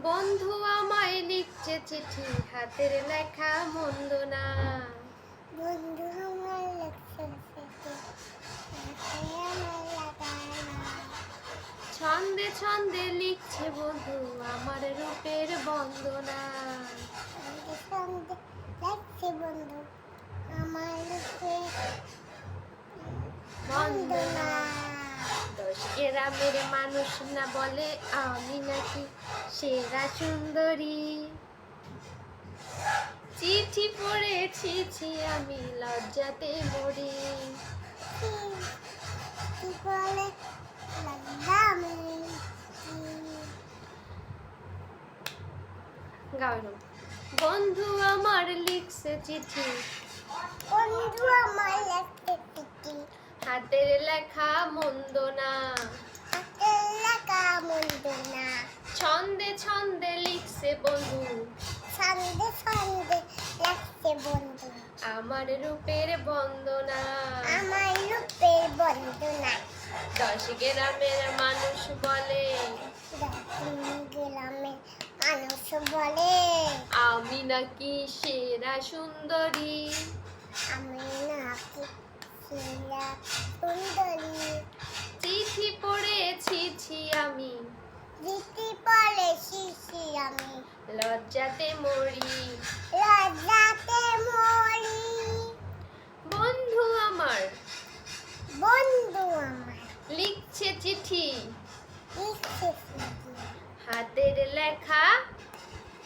বন্ধু আমায় লিখছে চিঠি, হাতের লেখা মন্দ না। বন্ধু আমার লিখছে চিঠি, হাতে আমার লেখা না। ছন্দে ছন্দে লিখছে বন্ধু আমার রূপের বন্দনা। সঙ্গে সঙ্গে লিখছে বন্ধু আমার রূপের বন্দনা। দশ গ্রামের মানুষ না বলে আমি নাকি সেরা সুন্দরী। চিঠি পড়েছি আমি লজ্জাতে মরি। কি বলে লাগলাম গাওয়ানো। বন্ধু আমার লিখছে চিঠি, বন্ধু আমার লিখছে চিঠি, হাতের লেখা মন্দ না। হাতের লেখা মন্দ না। ছন্দে ছন্দে লিখছে বন্ধু সঙ্গে সঙ্গে লিখছে বন্ধু আমার রূপের বন্দনা। আমার রূপের বন্দনা। দশ গ্রামের মানুষ বলে গ্রামে মানুষ বলে আমি নাকি সেরা সুন্দরী। আমি নাকি সেরা সুন্দরী। চিঠি পড়েছি আমি দিতে বলে শিশি আমি লজ্জাতে মরি। লজ্জাতে মরি। বন্ধু আমার বন্ধু আমার লিখছে চিঠি, লিখছে চিঠি, হাতের লেখা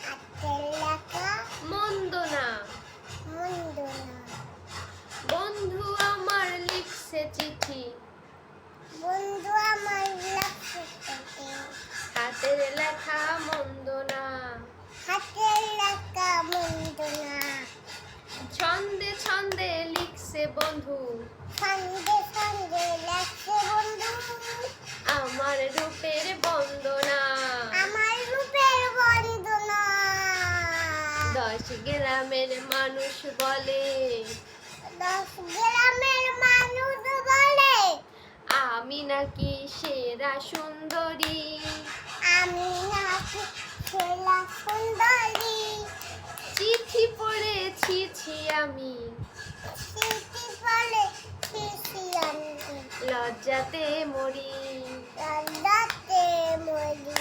হাতের লেখা মন্দ না। মন্দ না। বন্ধু আমার লিখছে চিঠি, বন্ধু আমার লিখছে চিঠি, হাতের লেখা মন্দ না। হাতের লেখা মন্দ না। ছন্দে ছন্দে লিখছে বন্ধু সঙ্গে সঙ্গে লিখছে বন্ধু আমার রূপের বন্দনা। আমার রূপের বন্দনা। দশ গ্রামের মানুষ বলে দশ গ্রামের মানুষ বলে আমি নাকি সেরা সুন্দরী। আমি নাকি সেরা সুন্দরী। চিঠি পড়েছি আমি চিঠি বলে শিশি আমি লজ্জাতে মরি। লজ্জাতে মরি।